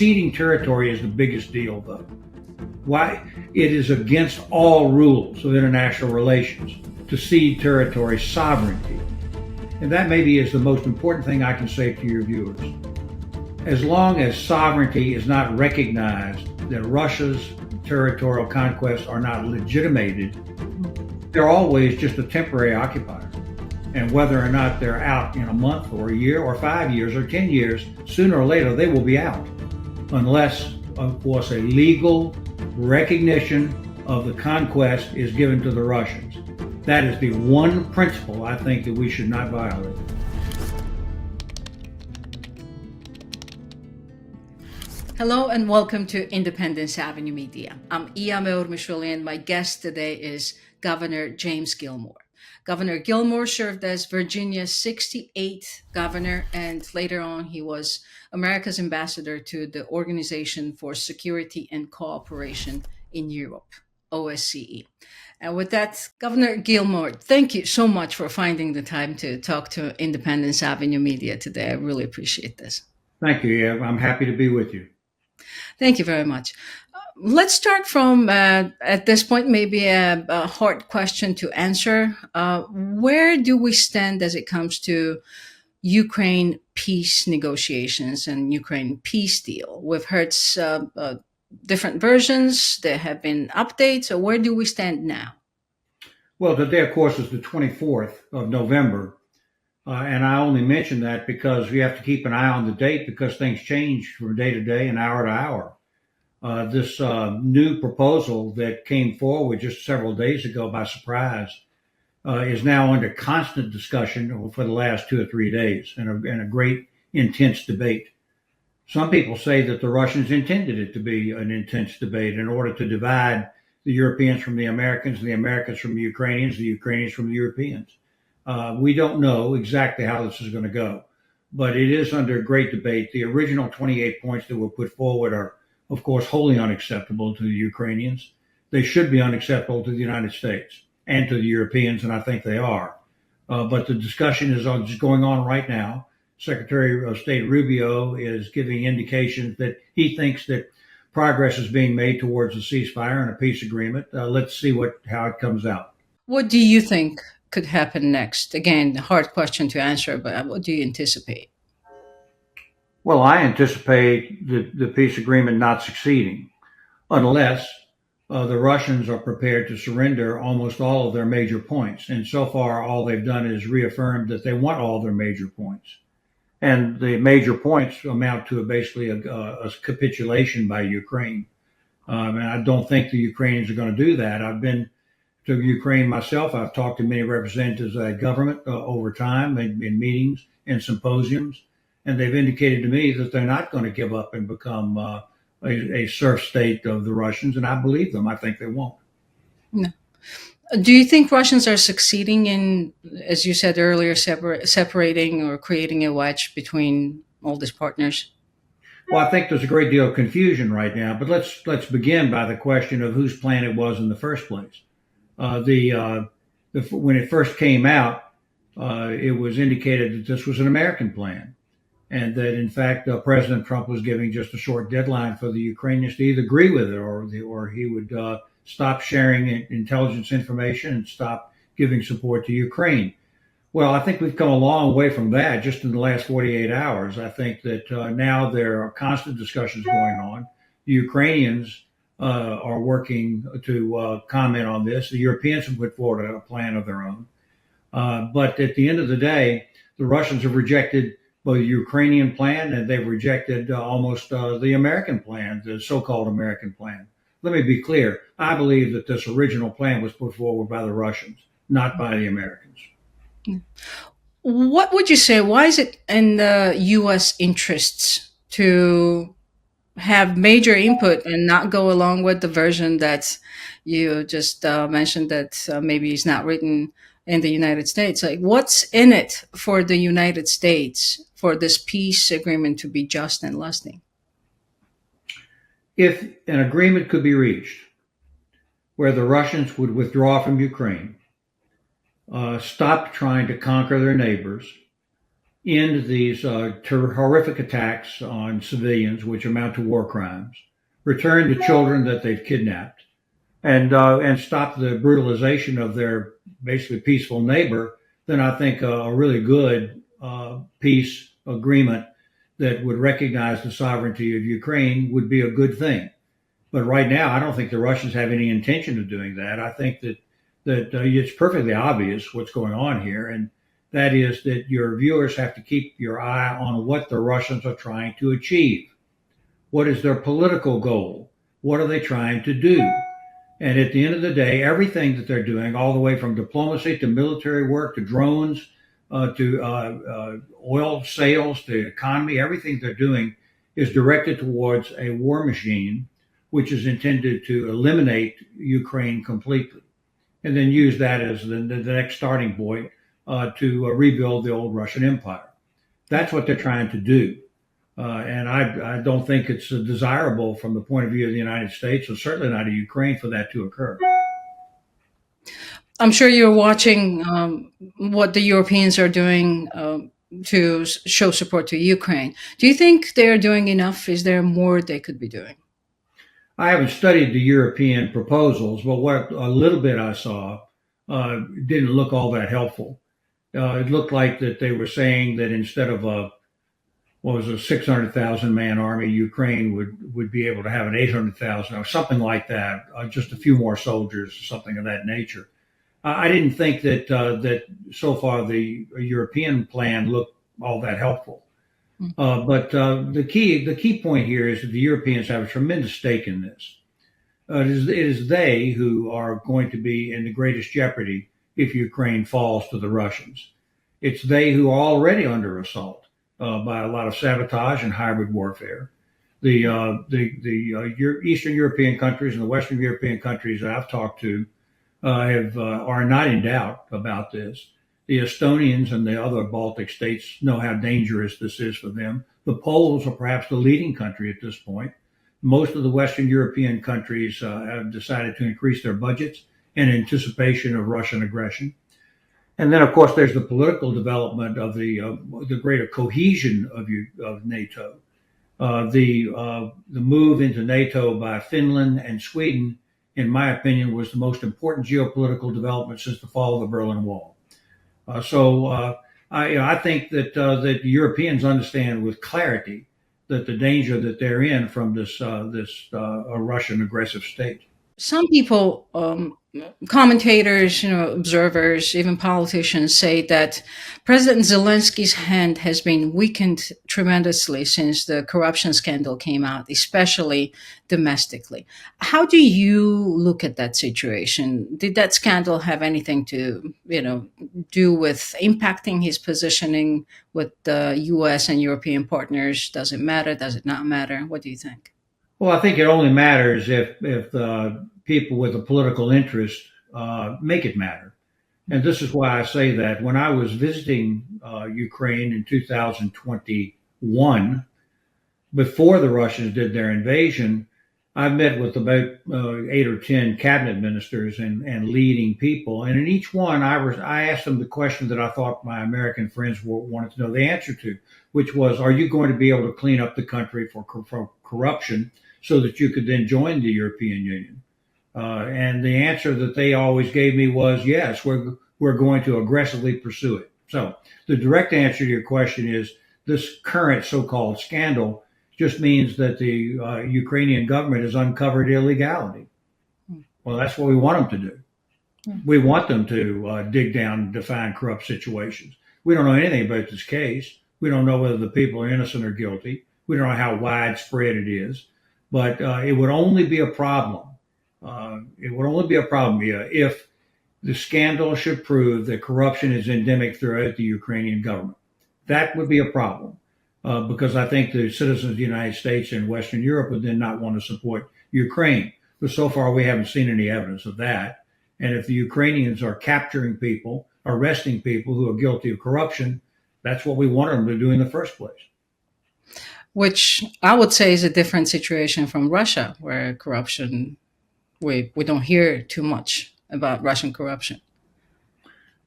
ceding territory is the biggest deal, though. Why? It is against all rules of international relations to cede territory sovereignty. And that maybe is the most important thing I can say to your viewers. As long as sovereignty is not recognized, that Russia's territorial conquests are not legitimated, they're always just a temporary occupier. And whether or not they're out in a month or a year or 5 years or 10 years, sooner or later they will be out. Unless, of course, a legal recognition of the conquest is given to the Russians. That is the one principle I think that we should not violate. Hello and welcome to Independence Avenue Media. I'm Ammenårya and my guest today is Governor James Gilmore. Governor Gilmore served as Virginia's 68th governor, and later on he was America's ambassador to the Organization for Security and Cooperation in Europe, OSCE. And with that, Governor Gilmore, thank you so much for finding the time to talk to Independence Avenue Media today. I really appreciate this. Thank you. Yeah, I'm happy to be with you. Thank you very much. Let's start from, at this point, maybe a hard question to answer. Where do we stand as it comes to Ukraine peace negotiations and Ukraine peace deal? We've heard different versions. There have been updates. So where do we stand now? Well, today, of course, is the 24th of November. And I only mention that because we have to keep an eye on the date because things change from day to day and hour to hour. This new proposal that came forward just several days ago by surprise is now under constant discussion for the last 2 or 3 days and a great intense debate. Some people say that the Russians intended it to be an intense debate in order to divide the Europeans from the Americans from the Ukrainians from the Europeans. We don't know exactly how this is going to go, but it is under great debate. The original 28 points that were put forward are, of course, wholly unacceptable to the Ukrainians. They should be unacceptable to the United States and to the Europeans, and I think they are. But the discussion is going on right now. Secretary of State Rubio is giving indications that he thinks that progress is being made towards a ceasefire and a peace agreement. Let's see how it comes out. What do you think could happen next? Again, hard question to answer, but what do you anticipate? Well, I anticipate the peace agreement not succeeding unless the Russians are prepared to surrender almost all of their major points. And so far, all they've done is reaffirmed that they want all their major points. And the major points amount to basically a capitulation by Ukraine. And I don't think the Ukrainians are going to do that. I've been to Ukraine myself. I've talked to many representatives of that government over time in meetings and symposiums. And they've indicated to me that they're not going to give up and become a serf state of the Russians. And I believe them. I think they won't. No. Do you think Russians are succeeding in, as you said earlier, separating or creating a wedge between all these partners? Well, I think there's a great deal of confusion right now. But let's begin by the question of whose plan it was in the first place. When it first came out, it was indicated that this was an American plan. And that, in fact, President Trump was giving just a short deadline for the Ukrainians to either agree with it or he would stop sharing intelligence information and stop giving support to Ukraine. Well, I think we've come a long way from that just in the last 48 hours. I think that now there are constant discussions going on. The Ukrainians are working to comment on this. The Europeans have put forward a plan of their own. But at the end of the day, the Russians have rejected both the Ukrainian plan and they've rejected almost the American plan, the so-called American plan. Let me be clear. I believe that this original plan was put forward by the Russians, not by the Americans. What would you say? Why is it in the U.S. interests to have major input and not go along with the version that you just mentioned that maybe is not written in the United States? Like, what's in it for the United States for this peace agreement to be just and lasting? If an agreement could be reached where the Russians would withdraw from Ukraine, stop trying to conquer their neighbors, end these horrific attacks on civilians, which amount to war crimes, return the children that they've kidnapped, and stop the brutalization of their basically peaceful neighbor, then I think a really good peace agreement that would recognize the sovereignty of Ukraine would be a good thing. But right now, I don't think the Russians have any intention of doing that. I think that it's perfectly obvious what's going on here, and that is that your viewers have to keep your eye on what the Russians are trying to achieve. What is their political goal? What are they trying to do? And at the end of the day, everything that they're doing, all the way from diplomacy to military work to drones to oil sales to economy, everything they're doing is directed towards a war machine which is intended to eliminate Ukraine completely, and then use that as the next starting point to rebuild the old Russian Empire. That's what they're trying to do. And I don't think it's desirable from the point of view of the United States, or certainly not of Ukraine, for that to occur. I'm sure you're watching what the Europeans are doing to show support to Ukraine. Do you think they're doing enough? Is there more they could be doing? I haven't studied the European proposals, but what a little bit I saw didn't look all that helpful. It looked like that they were saying that instead of a 600,000 man army, Ukraine would be able to have an 800,000 or something like that, just a few more soldiers, something of that nature. I didn't think that so far the European plan looked all that helpful. But the key point here is that the Europeans have a tremendous stake in this. It is they who are going to be in the greatest jeopardy if Ukraine falls to the Russians. It's they who are already under assault by a lot of sabotage and hybrid warfare. The Eastern European countries and the Western European countries that I've talked to are not in doubt about this. The Estonians and the other Baltic states know how dangerous this is for them. The Poles are perhaps the leading country at this point. Most of the Western European countries have decided to increase their budgets in anticipation of Russian aggression. And then, of course, there's the political development of the greater cohesion of NATO. The move into NATO by Finland and Sweden, in my opinion, was the most important geopolitical development since the fall of the Berlin Wall. I think that Europeans understand with clarity that the danger that they're in from this Russian aggressive state. Some people, commentators, observers, even politicians say that President Zelensky's hand has been weakened tremendously since the corruption scandal came out, especially domestically. How do you look at that situation? Did that scandal have anything to, do with impacting his positioning with the U.S. and European partners? Does it matter? Does it not matter? What do you think? Well, I think it only matters if people with a political interest make it matter. And this is why I say that. When I was visiting Ukraine in 2021, before the Russians did their invasion, I met with about 8 or 10 cabinet ministers and leading people. And in each one, I asked them the question that I thought my American friends wanted to know the answer to, which was, are you going to be able to clean up the country for corruption so that you could then join the European Union? And the answer that they always gave me was, yes, we're going to aggressively pursue it. So the direct answer to your question is this current so-called scandal just means that the Ukrainian government has uncovered illegality. Well, that's what we want them to do. We want them to dig down and define corrupt situations. We don't know anything about this case. We don't know whether the people are innocent or guilty. We don't know how widespread it is. But it would only be a problem. If the scandal should prove that corruption is endemic throughout the Ukrainian government. That would be a problem because I think the citizens of the United States and Western Europe would then not want to support Ukraine. But so far, we haven't seen any evidence of that. And if the Ukrainians are capturing people, arresting people who are guilty of corruption, that's what we wanted them to do in the first place. Which I would say is a different situation from Russia, where corruption, we don't hear too much about Russian corruption.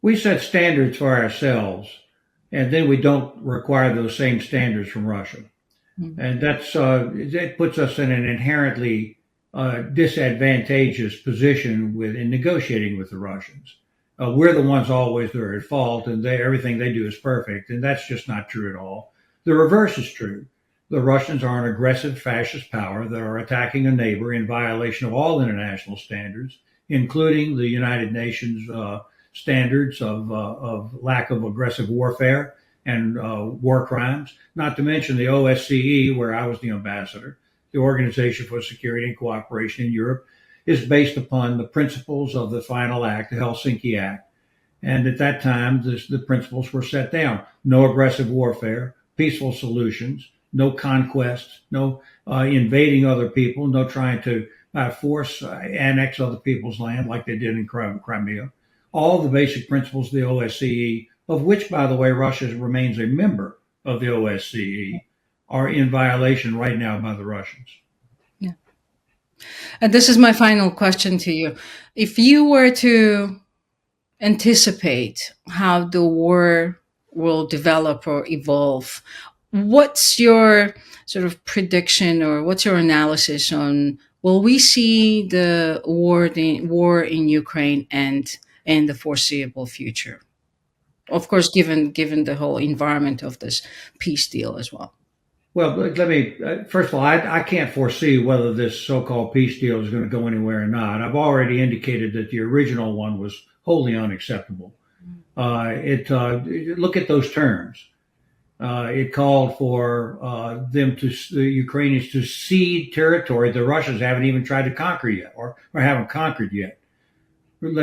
We set standards for ourselves, and then we don't require those same standards from Russia. And that puts us in an inherently disadvantageous position in negotiating with the Russians. We're the ones always that are at fault, and everything they do is perfect, and that's just not true at all. The reverse is true. The Russians are an aggressive fascist power that are attacking a neighbor in violation of all international standards, including the United Nations standards of lack of aggressive warfare and war crimes, not to mention the OSCE, where I was the ambassador, the Organization for Security and Cooperation in Europe, is based upon the principles of the final act, the Helsinki Act. And at that time, the principles were set down. No aggressive warfare, peaceful solutions, no conquest, no invading other people, no trying to by force annex other people's land like they did in Crimea. All the basic principles of the OSCE, of which, by the way, Russia remains a member of the OSCE, are in violation right now by the Russians. Yeah. And this is my final question to you. If you were to anticipate how the war will develop or evolve, what's your sort of prediction or what's your analysis on, will we see the war in Ukraine end in the foreseeable future? Of course, given the whole environment of this peace deal as well. Well, let me, first of all, I can't foresee whether this so-called peace deal is going to go anywhere or not. I've already indicated that the original one was wholly unacceptable. Look at those terms. It called for the Ukrainians to cede territory the Russians haven't even tried to conquer yet or haven't conquered yet.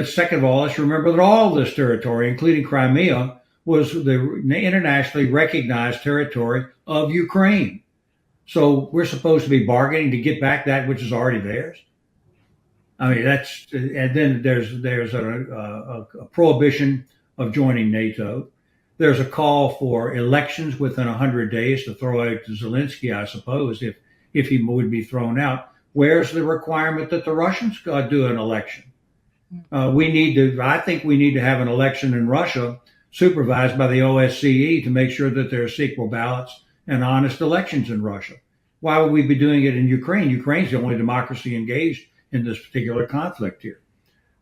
Second of all, let's remember that all this territory, including Crimea, was the internationally recognized territory of Ukraine. So we're supposed to be bargaining to get back that which is already theirs. I mean, and then there's a prohibition of joining NATO. There's a call for elections within 100 days to throw out Zelensky, I suppose, if he would be thrown out. Where's the requirement that the Russians do an election? I think we need to have an election in Russia supervised by the OSCE to make sure that there are secret ballots and honest elections in Russia. Why would we be doing it in Ukraine? Ukraine's the only democracy engaged in this particular conflict here.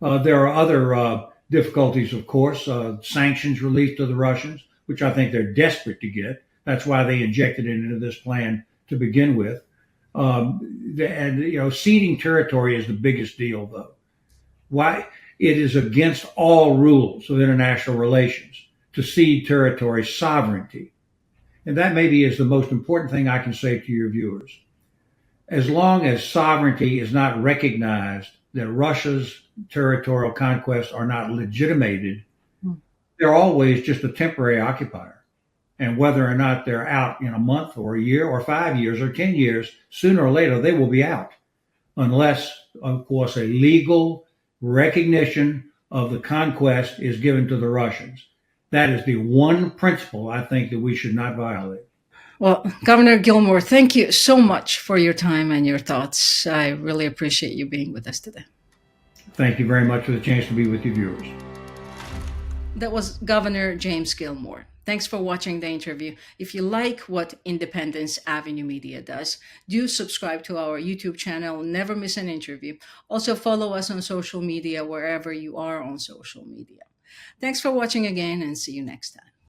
There are other difficulties, of course, sanctions released to the Russians, which I think they're desperate to get. That's why they injected it into this plan to begin with. Ceding territory is the biggest deal, though. Why? It is against all rules of international relations to cede territory sovereignty. And that maybe is the most important thing I can say to your viewers. As long as sovereignty is not recognized, that Russia's territorial conquests are not legitimated, they're always just a temporary occupier. And whether or not they're out in a month or a year or 5 years or 10 years, sooner or later they will be out. Unless, of course, a legal recognition of the conquest is given to the Russians. That is the one principle I think that we should not violate. Well, Governor Gilmore, thank you so much for your time and your thoughts. I really appreciate you being with us today. Thank you very much for the chance to be with your viewers. That was Governor James Gilmore. Thanks for watching the interview. If you like what Independence Avenue Media does, do subscribe to our YouTube channel. Never miss an interview. Also follow us on social media wherever you are on social media. Thanks for watching again and see you next time.